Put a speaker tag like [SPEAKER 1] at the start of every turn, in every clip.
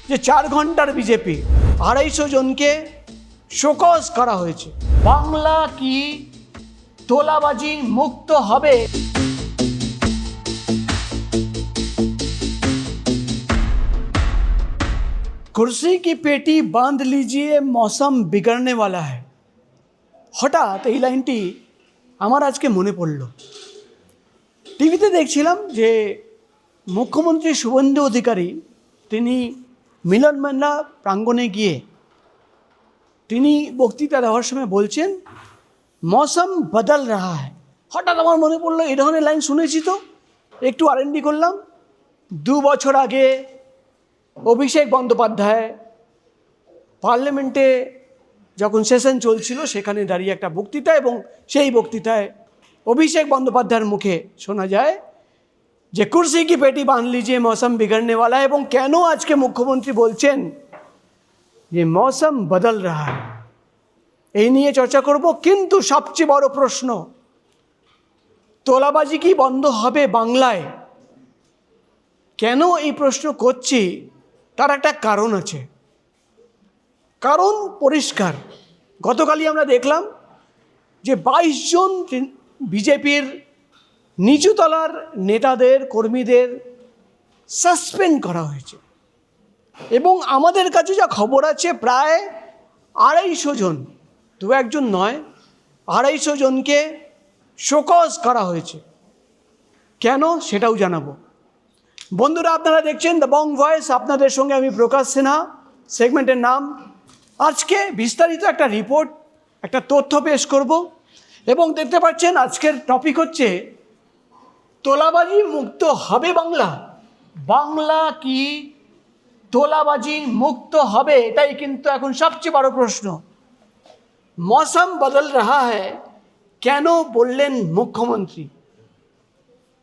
[SPEAKER 1] যে 4 ঘন্টার বিজেপি 250 জনকে শোকজ করা হয়েছে। বাংলা কি তোলাবাজি মুক্ত হবে? कुर्सी की पेटी बांध लीजिए मौसम बिगड़ने वाला है। হঠাৎ এই লাইনটি আমার আজকে মনে পড়ল। টিভিতে দেখছিলাম যে মুখ্যমন্ত্রী শুভেন্দু অধিকারী তিনি মিলন মেলা প্রাঙ্গণে গিয়ে তিনি বক্তৃতা দেওয়ার সময় বলছেন মৌসম বদল রাহা হ্যায়। হঠাৎ আমার মনে পড়লো এই ধরনের লাইন শুনেছি তো, একটু R&D করলাম। 2 বছর আগে অভিষেক বন্দ্যোপাধ্যায় পার্লামেন্টে যখন সেশন চলছিল সেখানে দাঁড়িয়ে একটা বক্তৃতা, এবং সেই বক্তৃতায় অভিষেক বন্দ্যোপাধ্যায়ের মুখে শোনা যায় যে কুর্সি কি পেটি বাঁধ লিজিয়ে মৌসম বিগড়নে वाला है। এবং কেন আজকে মুখ্যমন্ত্রী বলছেন যে মৌসম বদল রাহা है, এই নিয়ে চর্চা করব। কিন্তু সবচেয়ে বড় প্রশ্ন, তোলাবাজি কি বন্ধ হবে বাংলায়? কেন এই প্রশ্ন করছি তার একটা কারণ আছে। কারণ পরিষ্কার। গতকালই আমরা দেখলাম যে 22 জন বিজেপির নিচুতলার নেতাদের কর্মীদের সাসপেন্ড করা হয়েছে, এবং আমাদের কাছে যা খবর আছে প্রায় 250 জন, 2-1 জন নয়, 250 জনকে শোকজ করা হয়েছে। কেন সেটাও জানাবো। বন্ধুরা, আপনারা দেখছেন দ্য বং ভয়েস, আপনাদের সঙ্গে আমি প্রকাশ সিনহা। সেগমেন্টের নাম আজকে বিস্তারিত একটা রিপোর্ট, একটা তথ্য পেশ করব। এবং দেখতে পাচ্ছেন আজকের টপিক হচ্ছে তোলাবাজি মুক্ত হবে বাংলা। বাংলা কি তোলাবাজি মুক্ত হবে? এটাই কিন্তু এখন সবচেয়ে বড় প্রশ্ন। মৌসম বদল রাহা হ্যায় কেন বললেন মুখ্যমন্ত্রী?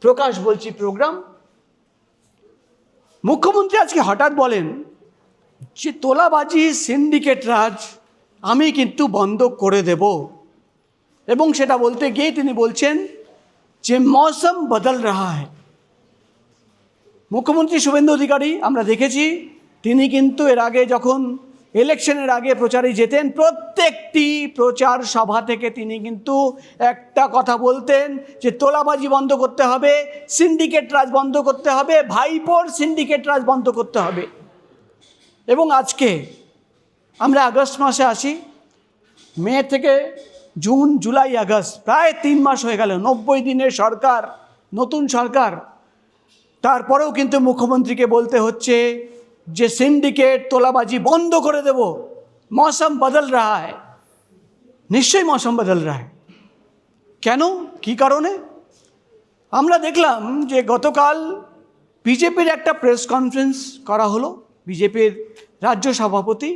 [SPEAKER 1] প্রকাশ বলছি প্রোগ্রাম। মুখ্যমন্ত্রী আজকে হঠাৎ বলেন যে তোলাবাজি সিন্ডিকেট রাজ আমি কিন্তু বন্ধ করে দেব, এবং সেটা বলতে গিয়ে তিনি বলছেন যে মৌসম বদল রাহা হ্যায়। মুখ্যমন্ত্রী শুভেন্দু অধিকারী আমরা দেখেছি তিনি কিন্তু এর আগে যখন ইলেকশনের আগে প্রচারে যেতেন, প্রত্যেকটি প্রচার সভা থেকে তিনি কিন্তু একটা কথা বলতেন যে তোলাবাজি বন্ধ করতে হবে, সিন্ডিকেট রাজ বন্ধ করতে হবে, ভাইপোর সিন্ডিকেট রাজ বন্ধ করতে হবে। এবং আজকে আমরা আগস্ট মাসে আসি, মে থেকে জুন জুলাই আগস্ট প্রায় 3 মাস হয়ে গেল, 90 দিনের সরকার, নতুন সরকার। তারপরেও কিন্তু মুখ্যমন্ত্রীকে বলতে হচ্ছে যে সিন্ডিকেট তোলাবাজি বন্ধ করে দেব, মৌসম বদল রাহা হ্যায়। নিশ্চয়ই মৌসম বদল রাহা হ্যায়। কেন, কি কারণে? আমরা দেখলাম যে গতকাল বিজেপির একটা প্রেস কনফারেন্স করা হলো। বিজেপির রাজ্য সভাপতি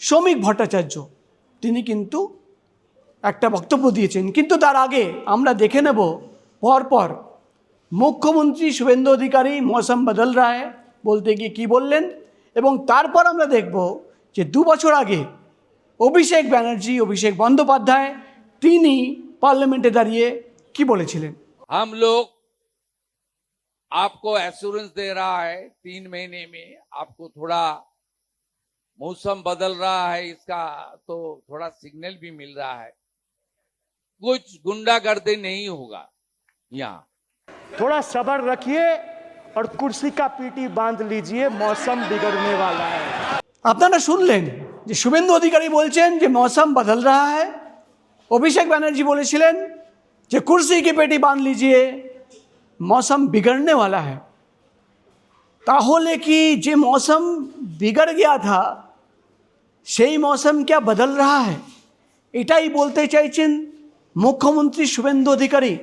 [SPEAKER 1] শ্রমিক ভট্টাচার্য তিনি কিন্তু একটা বক্তব্য দিয়েছেন। কিন্তু তার আগে আমরা দেখে নেব পরপর মুখ্যমন্ত্রী শুভেন্দু অধিকারী মৌসম বদল রাহা হ্যায় বলতে গিয়ে কী বললেন, এবং তারপর আমরা দেখব যে 2 বছর আগে অভিষেক বন্দ্যোপাধ্যায় তিনি পার্লামেন্টে দাঁড়িয়ে কি বলেছিলেন।
[SPEAKER 2] हम लोग आपको एश्योरेंस दे रहा है 3 महीने में आपको थोड़ा मौसम बदल रहा है, इसका तो थोड़ा सिग्नल भी मिल रहा है, कुछ गुंडागर्दी नहीं होगा। यहाँ
[SPEAKER 3] थोड़ा सब्र रखिए और कुर्सी का पीटी बांध लीजिए, मौसम बिगड़ने वाला है।
[SPEAKER 1] আপনারা শুনলেন যে শুভেন্দু অধিকারী বলছেন যে মৌসম বদল রাহা হ্যায়, অভিষেক ব্যানার্জি বলেছিলেন যে कुर्सी की पेटी बांध लीजिए मौसम बिगड़ने वाला है। তাহলে কি যে मौसम बिगड़ गया था সেই मौसम क्या बदल रहा है? এটাই বলতে চাইছেন মুখ্যমন্ত্রী শুভেন্দু অধিকারী।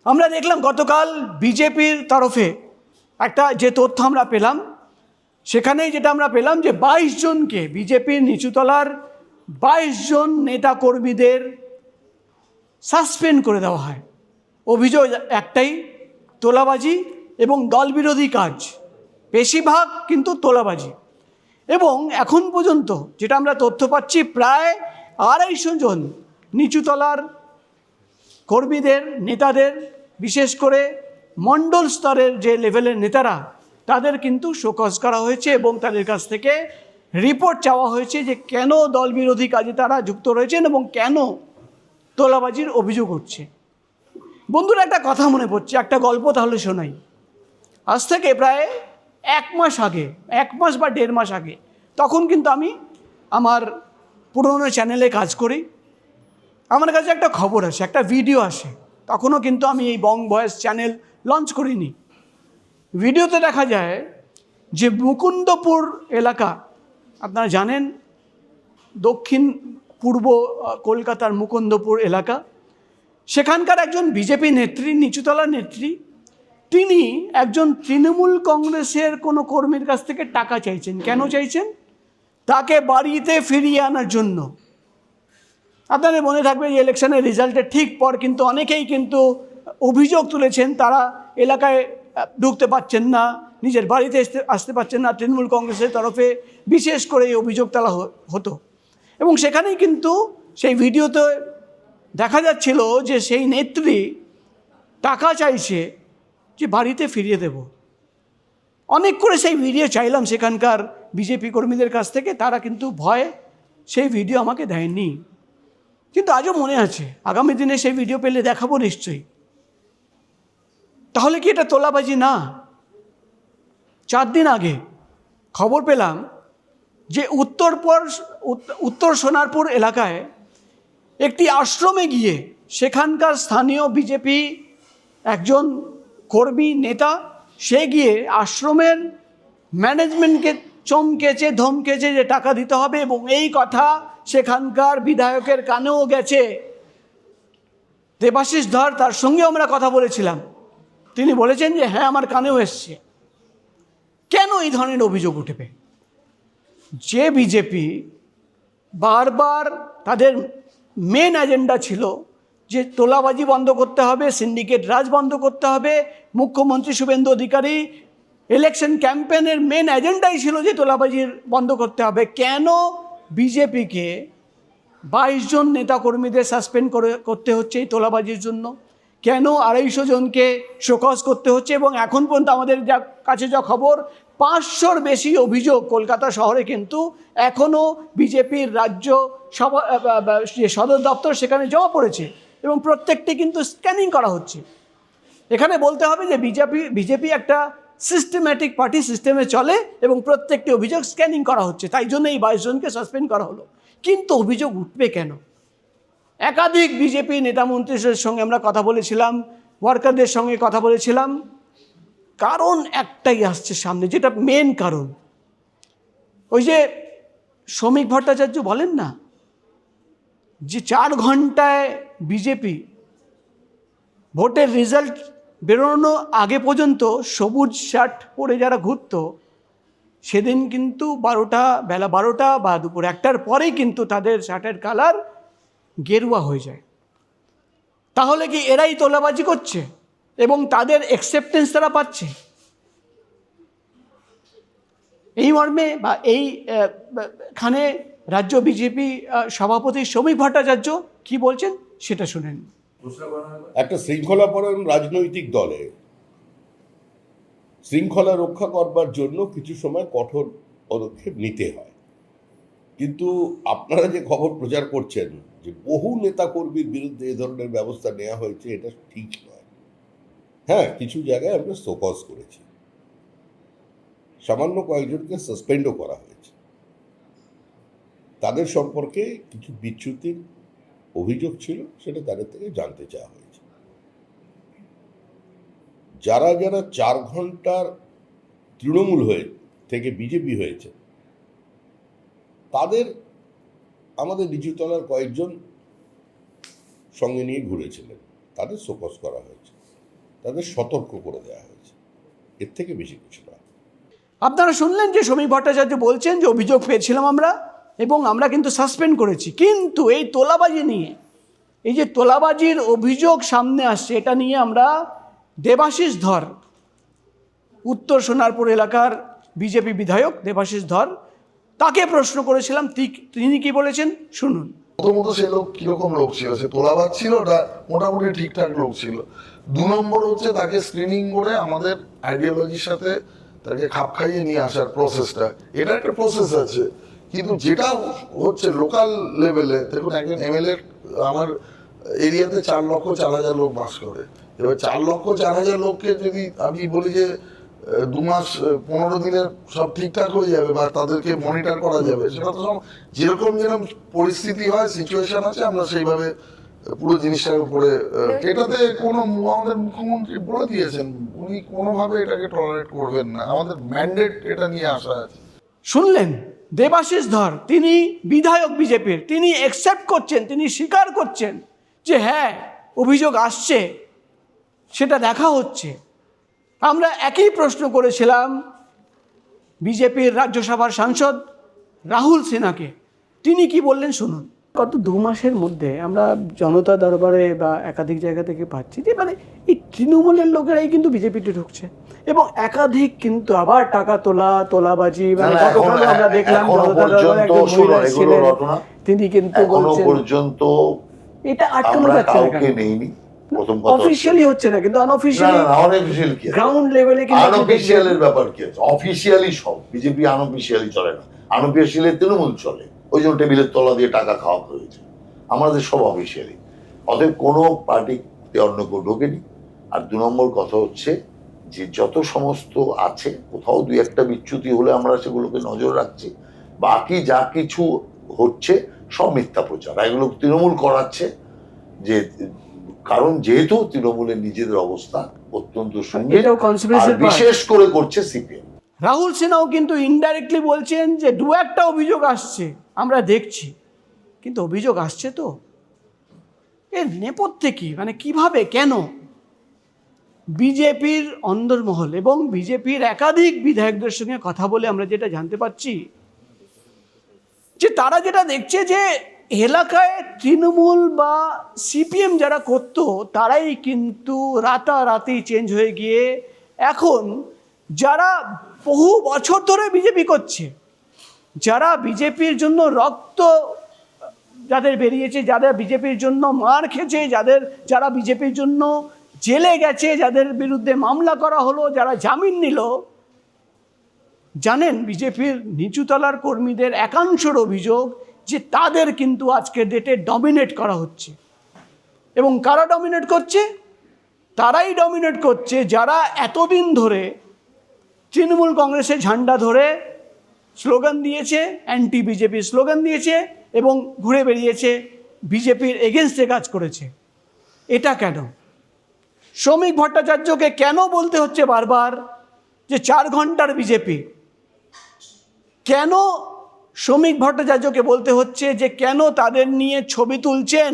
[SPEAKER 1] আমরা দেখলাম গতকাল বিজেপির তরফে একটা যে তথ্য আমরা পেলাম, সেখানেই যেটা আমরা পেলাম যে 22 জনকে বিজেপির নিচুতলার 22 জন নেতা কর্মীদের সাসপেন্ড করে দেওয়া হয়। অভিযোগ একটাই, তোলাবাজি এবং দলবিরোধী কাজ, বেশিরভাগ কিন্তু তোলাবাজি। এবং এখন পর্যন্ত যেটা আমরা তথ্য পাচ্ছি প্রায় 250 জন নিচুতলার কর্মীদের নেতাদের, বিশেষ করে মণ্ডল স্তরের যে লেভেলের নেতারা তাদের কিন্তু শোকজ করা হয়েছে এবং তাদের কাছ থেকে রিপোর্ট চাওয়া হয়েছে যে কেন দল বিরোধী কাজে তারা যুক্ত রয়েছেন এবং কেন তোলাবাজির অভিযোগ উঠছে। বন্ধুরা, একটা কথা মনে পড়ছে, একটা গল্প তাহলে শোনাই। আজ থেকে প্রায় 1 মাস আগে, 1 মাস বা 1.5 মাস আগে, তখন কিন্তু আমি আমার পুরনো চ্যানেলে কাজ করি। আমার কাছে একটা খবর আসে, একটা ভিডিও আসে। তখনও কিন্তু আমি এই বং ভয়েস চ্যানেল লঞ্চ করিনি। ভিডিওতে দেখা যায় যে মুকুন্দপুর এলাকা, আপনারা জানেন দক্ষিণ পূর্ব কলকাতার মুকুন্দপুর এলাকা, সেখানকার একজন বিজেপি নেত্রী, নিচুতলা নেত্রী, তিনি একজন তৃণমূল কংগ্রেসের কোনো কর্মীর কাছ থেকে টাকা চাইছেন। কেন চাইছেন? তাকে বাড়িতে ফিরিয়ে আনার জন্য। আপনাদের মনে থাকবে যে ইলেকশনের রেজাল্টের ঠিক পর কিন্তু অনেকেই কিন্তু অভিযোগ তুলেছেন তারা এলাকায় ঢুকতে পারছেন না, নিজের বাড়িতে আসতে পারছেন না। তৃণমূল কংগ্রেসের তরফে বিশেষ করে এই অভিযোগ তোলা হতো এবং সেখানেই কিন্তু সেই ভিডিওতে দেখা যাচ্ছিল যে সেই নেত্রী টাকা চাইছে যে বাড়িতে ফিরিয়ে দেব। অনেক করে সেই ভিডিও চাইলাম সেখানকার বিজেপি কর্মীদের কাছ থেকে, তারা কিন্তু ভয়ে সেই ভিডিও আমাকে দেয়নি। কিন্তু আজও মনে আছে, আগামী দিনে সেই ভিডিও পেলে দেখাবো নিশ্চয়ই। তাহলে কি এটা তোলাবাজি না? 4 দিন আগে খবর পেলাম যে উত্তর সোনারপুর এলাকায় একটি আশ্রমে গিয়ে সেখানকার স্থানীয় বিজেপি একজন কর্মী নেতা, সে গিয়ে আশ্রমের ম্যানেজমেন্টকে চমকেছে, ধমকেছে যে টাকা দিতে হবে এবং এই কথা সেখানকার বিধায়কের কানেও গেছে। দেবাশিস ধর, তার সঙ্গে আমরা কথা বলেছিলাম, তিনি বলেছেন যে হ্যাঁ আমার কানেও এসছে। কেন এই ধরনের অভিযোগ উঠবে? যে বিজেপি বারবার তাদের মেন এজেন্ডা ছিল যে তোলাবাজি বন্ধ করতে হবে, সিন্ডিকেট রাজ বন্ধ করতে হবে, মুখ্যমন্ত্রী শুভেন্দু অধিকারী ইলেকশন ক্যাম্পেনের মেন এজেন্ডাই ছিল যে তোলাবাজির বন্ধ করতে হবে, কেন বিজেপিকে 22 জন নেতাকর্মীদের সাসপেন্ড করতে হচ্ছে এই তোলাবাজির জন্য? কেন 250 জনকে শোকজ করতে হচ্ছে? এবং এখন পর্যন্ত আমাদের কাছে যা খবর, 500-র বেশি অভিযোগ কলকাতা শহরে কিন্তু এখনও বিজেপির রাজ্য যে সদর দপ্তর সেখানে জমা পড়েছে এবং প্রত্যেকটি কিন্তু স্ক্যানিং করা হচ্ছে। এখানে বলতে হবে যে বিজেপি একটা সিস্টেম্যাটিক পার্টি, সিস্টেমে চলে এবং প্রত্যেকটি অভিযোগ স্ক্যানিং করা হচ্ছে। তাই জন্য এই 22 জনকে সাসপেন্ড করা হলো। কিন্তু অভিযোগ উঠবে কেন? একাধিক বিজেপি নেতামন্ত্রীদের সঙ্গে আমরা কথা বলেছিলাম, ওয়ার্কারদের সঙ্গে কথা বলেছিলাম। কারণ একটাই আসছে সামনে, যেটা মেন কারণ। ওই যে শ্রমিক ভট্টাচার্য বলেন না যে 4 ঘন্টায় বিজেপি ভোটের রেজাল্ট বেরোনো আগে পর্যন্ত সবুজ শার্ট পরে যারা ঘুরতো, সেদিন কিন্তু বেলা 12টা বা দুপুর 1টার পরেই কিন্তু তাদের শার্টের কালার গেরুয়া হয়ে যায়। তাহলে কি এরাই তোলাবাজি করছে এবং তাদের অ্যাকসেপ্টেন্স তারা পাচ্ছে? এই মর্মে বা এইখানে রাজ্য বিজেপি সভাপতি শ্রমিক ভট্টাচার্য কি বলছেন সেটা শুনেন।
[SPEAKER 4] একটা শৃঙ্খলাপরায়ণ রাজনৈতিক দলে শৃঙ্খলা রক্ষা করবার জন্য কিছু সময় কঠোর পদক্ষেপ নিতে হয়, কিন্তু আপনারা যে খবর প্রচার করছেন যে বহু নেতাকর্মীর বিরুদ্ধে এ ধরনের ব্যবস্থা নেওয়া হয়েছে, এটা ঠিক নয়। হ্যাঁ, কিছু জায়গায় আমরা শোকজ করেছি, সামান্য কয়েকজনকে সাসপেন্ডও করা হয়েছে। তাদের সম্পর্কে কিছু বিচ্যুতির অভিযোগ ছিল, সেটা তাদের থেকে জানতে চাওয়া হয়েছে। যারা 4 ঘন্টার তৃণমূল থেকে বিজেপি হয়েছে, তাদের আমাদের নিচুতলার কয়েকজন সঙ্গে নিয়ে ঘুরেছিলেন, তাদের শোকজ করা হয়েছে, তাদের সতর্ক করে দেওয়া হয়েছে, এর থেকে বেশি কিছু না।
[SPEAKER 1] আপনারা শুনলেন যে শ্রমিক ভট্টাচার্য বলছেন যে অভিযোগ পেয়েছিলাম আমরা এবং আমরা কিন্তু সাসপেন্ড করেছি। কিন্তু এই তোলাবাজি নিয়ে, এই যে তোলাবাজির অভিযোগ সামনে আসছে, এটা নিয়ে আমরা দেবাশিস ধর, উত্তর সোনারপুর এলাকার বিজেপি বিধায়ক দেবাশিস ধর, তাকে প্রশ্ন করেছিলাম। তিনি কি বলেছেন শুনুন।
[SPEAKER 5] প্রথমত সে লোক কিরকম লোক ছিল, সে তোলাবাজ ছিল না মোটামুটি ঠিকঠাক লোক ছিল? 2 নম্বর হচ্ছে তাকে স্ক্রিনিং করে আমাদের আইডিওলজির সাথে তাকে খাপ খাইয়ে নিয়ে আসার প্রসেসটা, এটা একটা প্রসেস আছে। কিন্তু যেটা হচ্ছে লোকাল লেভেলে, দেখুন একজন এমএলএ, আমার এরিয়াতে 4,04,000 লোক বাস করে। এবার 4,04,000 লোককে যদি আমি বলি যে 2 মাস 15 দিনের সব ঠিকঠাক হয়ে যাবে বা তাদেরকে মনিটর করা যাবে, সেটা তো যেরকম পরিস্থিতি হয়, সিচুয়েশন আছে, আমরা সেইভাবে পুরো জিনিসটার উপরে এটাতে কোনো আমাদের মুখ্যমন্ত্রী বলে দিয়েছেন উনি কোনোভাবে এটাকে টলারেট করবেন না, আমাদের ম্যান্ডেট এটা নিয়ে আসা আছে।
[SPEAKER 1] শুনলেন দেবাশিস ধর, তিনি বিধায়ক বিজেপির, তিনি অ্যাকসেপ্ট করছেন, তিনি স্বীকার করছেন যে হ্যাঁ অভিযোগ আসছে, সেটা দেখা হচ্ছে। আমরা একই প্রশ্ন করেছিলাম বিজেপির রাজ্যসভার সাংসদ রাহুল সিনহাকে, তিনি কি বললেন শুনুন। গত 2 মাসের মধ্যে আমরা জনতা দরবারে বা একাধিক জায়গা থেকে পাচ্ছি যে মানে এই তৃণমূলের লোকেরাই কিন্তু বিজেপিতে ঢুকছে এবং একাধিক কিন্তু আবার টাকা তোলাবাজি, মানে গতকালও আমরা দেখলাম জনতা দরবারে একজন মহিলা ছিলেন, তিনি কিন্তু বলছেন
[SPEAKER 6] পর্যন্ত
[SPEAKER 1] এটা আটকানো যাচ্ছে না,
[SPEAKER 6] নেইনি। প্রথম কথা
[SPEAKER 1] অফিশিয়ালি হচ্ছে না, কিন্তু আনঅফিশিয়ালি
[SPEAKER 6] অনঅফিশিয়াল কি
[SPEAKER 1] গ্রাউন্ড লেভেলে কিন্তু
[SPEAKER 6] আনঅফিশিয়ালের ব্যাপার কি আছে? অফিশিয়ালি সব বিজেপি আনঅফিশিয়ালি চলে না, আনঅফিশিয়ালি তৃণমূল চলে। ওই জন্য টেবিলের তলা দিয়ে টাকা খাওয়া হয়েছে, আমাদের সব অফিসিয়ালি। অতএব কোনো পার্টিতে অন্য কেউ ঢোকেনি। আর 2 নম্বর কথা হচ্ছে যে যত সমস্ত আছে, কোথাও 2-1টা বিচ্যুতি হলে আমরা সেগুলোকে নজর রাখছি, বাকি যা কিছু হচ্ছে সব মিথ্যা প্রচার, এগুলো তৃণমূল করাচ্ছে। যে কারণ যেহেতু তৃণমূলের নিজেদের অবস্থা অত্যন্ত সুন্দর, বিশেষ করে করছে সিপিএম।
[SPEAKER 1] রাহুল সিনহাও কিন্তু ইনডাইরেক্টলি বলছেন যে 2-1টা অভিযোগ আসছে, আমরা দেখছি, কিন্তু অভিযোগ আসছে তো এর নেপথ্যে কি, মানে কিভাবে, কেন? বিজেপির অন্দরমহল এবং বিজেপির একাধিক বিধায়কদের সঙ্গে কথা বলে আমরা যেটা জানতে পারছি যে তারা যেটা দেখছে যে এলাকায় তৃণমূল বা সিপিএম যারা করত তারাই কিন্তু রাতারাতি চেঞ্জ হয়ে গিয়ে এখন যারা বহু বছর ধরে বিজেপি করছে, যারা বিজেপির জন্য রক্ত যাদের বেরিয়েছে, যারা বিজেপির জন্য মার খেয়েছে, যারা বিজেপির জন্য জেলে গেছে, যাদের বিরুদ্ধে মামলা করা হলো, যারা জামিন নিল, জানেন বিজেপির নিচুতলার কর্মীদের একাংশের অভিযোগ যে তাদের কিন্তু আজকের ডেটে ডমিনেট করা হচ্ছে। এবং কারা ডমিনেট করছে? তারাই ডমিনেট করছে যারা এতদিন ধরে তৃণমূল কংগ্রেসের ঝান্ডা ধরে স্লোগান দিয়েছে, অ্যান্টি বিজেপি স্লোগান দিয়েছে এবং ঘুরে বেরিয়েছে বিজেপির এগেনস্টে কাজ করেছে। এটা কেন? শ্রমিক ভট্টাচার্যকে কেন বলতে হচ্ছে বারবার যে 4 ঘন্টার বিজেপি? কেন শ্রমিক ভট্টাচার্যকে বলতে হচ্ছে যে কেন তাদের নিয়ে ছবি তুলছেন?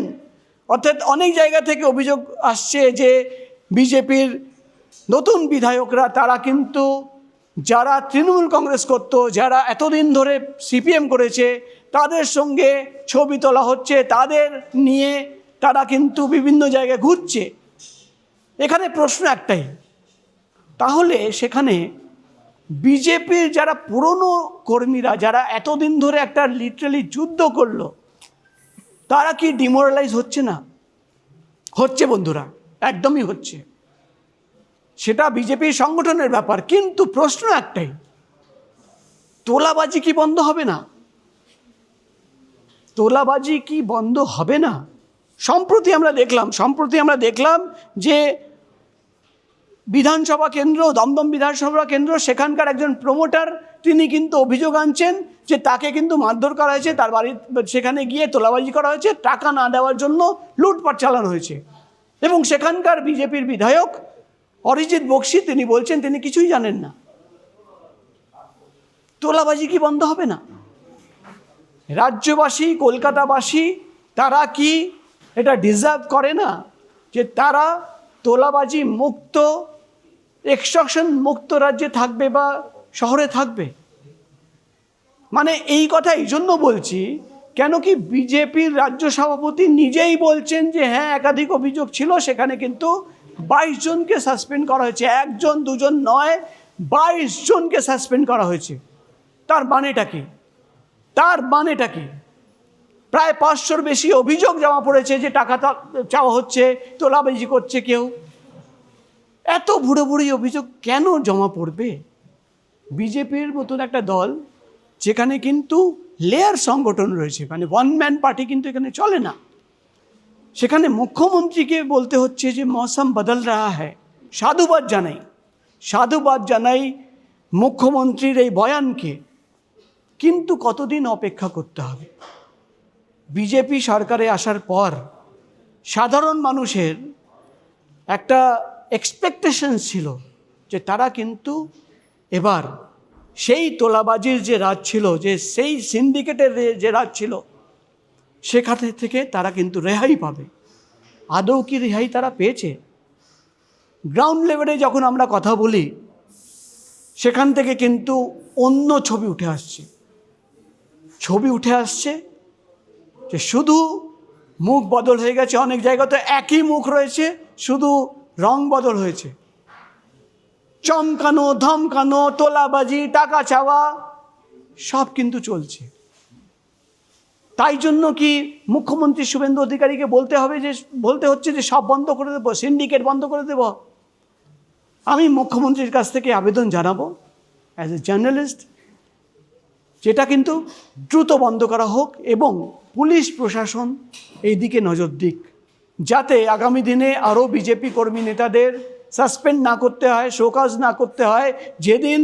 [SPEAKER 1] অর্থাৎ অনেক জায়গা থেকে অভিযোগ আসছে যে বিজেপির নতুন বিধায়করা তারা কিন্তু যারা তৃণমূল কংগ্রেস করত, যারা এতদিন ধরে সিপিএম করেছে, তাদের সঙ্গে ছবি তোলা হচ্ছে, তাদের নিয়ে তারা কিন্তু বিভিন্ন জায়গায় ঘুরছে। এখানে প্রশ্ন একটাই, তাহলে সেখানে বিজেপির যারা পুরনো কর্মীরা, যারা এতদিন ধরে একটা লিটারালি যুদ্ধ করলো, তারা কি ডিমোরালাইজ হচ্ছে না? হচ্ছে বন্ধুরা, একদমই হচ্ছে। সেটা বিজেপির সংগঠনের ব্যাপার, কিন্তু প্রশ্ন একটাই, তোলাবাজি কি বন্ধ হবে না? তোলাবাজি কি বন্ধ হবে না? সম্প্রতি আমরা দেখলাম যে বিধানসভা কেন্দ্র, দমদম বিধানসভা কেন্দ্র, সেখানকার একজন প্রমোটার তিনি কিন্তু অভিযোগ আনছেন যে তাকে কিন্তু মারধর করা হয়েছে, তার বাড়ি সেখানে গিয়ে তোলাবাজি করা হয়েছে, টাকা না দেওয়ার জন্য লুটপাট চালানো হয়েছে। এবং সেখানকার বিজেপির বিধায়ক অরিজিৎ বক্সি তিনি বলছেন তিনি কিছুই জানেন না। তোলাবাজি কি বন্ধ হবে না? রাজ্যবাসী, কলকাতাবাসী তারা কি এটা ডিজার্ভ করে না যে তারা তোলাবাজি মুক্ত, এক্সটর্শন মুক্ত রাজ্যে থাকবে বা শহরে থাকবে? মানে এই কথা এই জন্য বলছি, কেন কি বিজেপির রাজ্য সভাপতি নিজেই বলছেন যে হ্যাঁ একাধিক অভিযোগ ছিল, সেখানে কিন্তু 22 জনকে সাসপেন্ড করা হয়েছে, 1 জন 2 জন নয়, 22 জনকে সাসপেন্ড করা হয়েছে। তার মানেটা কি? প্রায় 500-র বেশি অভিযোগ জমা পড়েছে যে টাকা চাওয়া হচ্ছে, তোলাবাজি করছে কেউ। এত বুড়ো বুড়ি অভিযোগ কেন জমা পড়বে? বিজেপির মতন একটা দল যেখানে কিন্তু লেয়ার সংগঠন রয়েছে, মানে ওয়ান ম্যান পার্টি কিন্তু এখানে চলে না, সেখানে মুখ্যমন্ত্রীকে বলতে হচ্ছে যে মৌসম বদল রাহা হ্যায়। সাধুবাদ জানাই মুখ্যমন্ত্রীর এই বয়ানকে, কিন্তু কতদিন অপেক্ষা করতে হবে? বিজেপি সরকারে আসার পর সাধারণ মানুষের একটা এক্সপেকটেশন ছিল যে তারা কিন্তু এবার সেই তোলাবাজির যে রাজ ছিল, যে সেই সিন্ডিকেটের যে রাজ ছিল, সেখান থেকে তারা কিন্তু রেহাই পাবে। আদৌ কি রেহাই তারা পেয়েছে? গ্রাউন্ড লেভেলে যখন আমরা কথা বলি, সেখান থেকে কিন্তু অন্য ছবি উঠে আসছে যে শুধু মুখ বদল হয়ে গেছে। অনেক জায়গাতে একই মুখ রয়েছে, শুধু রং বদল হয়েছে। চমকানো, ধমকানো, তোলাবাজি, টাকা চাওয়া সব কিন্তু চলছে। তাই জন্য কি মুখ্যমন্ত্রী শুভেন্দু অধিকারীকে বলতে হচ্ছে যে সব বন্ধ করে দেবো, সিন্ডিকেট বন্ধ করে দেব? আমি মুখ্যমন্ত্রীর কাছ থেকে আবেদন জানাবো অ্যাজ এ জার্নালিস্ট, যেটা কিন্তু দ্রুত বন্ধ করা হোক এবং পুলিশ প্রশাসন এই দিকে নজর দিক, যাতে আগামী দিনে আরও বিজেপি কর্মী নেতাদের সাসপেন্ড না করতে হয়, শোকজ না করতে হয়। যেদিন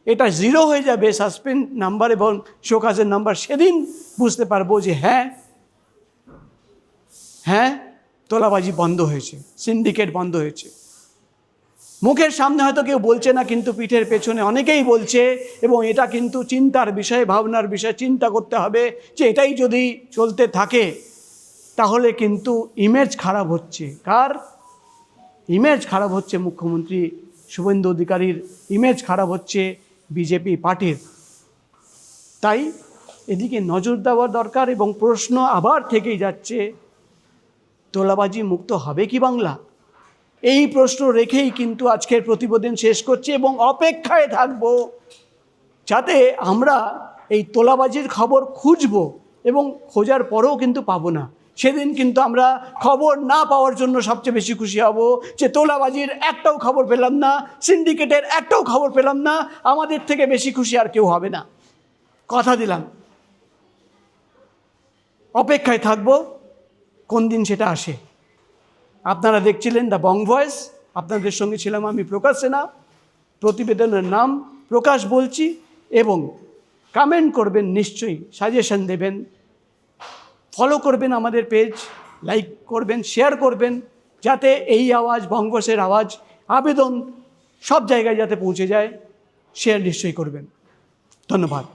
[SPEAKER 1] এটা 0 হয়ে যাবে সাসপেন্ড নাম্বার এবং শোকজের নাম্বার, সেদিন বুঝতে পারবো যে হ্যাঁ তোলাবাজি বন্ধ হয়েছে, সিন্ডিকেট বন্ধ হয়েছে। মুখের সামনে হয়তো কেউ বলছে না, কিন্তু পিঠের পেছনে অনেকেই বলছে, এবং এটা কিন্তু চিন্তার বিষয়, ভাবনার বিষয়। চিন্তা করতে হবে যে এটাই যদি চলতে থাকে তাহলে কিন্তু ইমেজ খারাপ হচ্ছে। কার ইমেজ খারাপ হচ্ছে? মুখ্যমন্ত্রী শুভেন্দু অধিকারীর ইমেজ খারাপ হচ্ছে বিজেপি পার্টির। তাই এদিকে নজর দেওয়া দরকার। এবং প্রশ্ন আবার থেকেই যাচ্ছে, তোলাবাজি মুক্ত হবে কি বাংলা? এই প্রশ্ন রেখেই কিন্তু আজকের প্রতিবেদন শেষ করছি এবং অপেক্ষায় থাকব যাতে আমরা এই তোলাবাজির খবর খুঁজব এবং খোঁজার পরেও কিন্তু পাবো না। সেদিন কিন্তু আমরা খবর না পাওয়ার জন্য সবচেয়ে বেশি খুশি হব যে তোলাবাজির একটাও খবর পেলাম না, সিন্ডিকেটের একটাও খবর পেলাম না। আমাদের থেকে বেশি খুশি আর কেউ হবে না, কথা দিলাম। অপেক্ষায় থাকব কোন দিন সেটা আসে। আপনারা দেখছিলেন দ্য বং ভয়েস, আপনাদের সঙ্গে ছিলাম আমি প্রকাশ সেনা। প্রতিবেদনের নাম প্রকাশ বলছি, এবং কমেন্ট করবেন, নিশ্চয়ই সাজেশন দেবেন, ফলো করবেন আমাদের পেজ, লাইক করবেন, শেয়ার করবেন, যাতে এই আওয়াজ, বং ভয়েসের আওয়াজ, আবেদন সব জায়গায় যাতে পৌঁছে যায়। শেয়ার নিশ্চয়ই করবেন। ধন্যবাদ।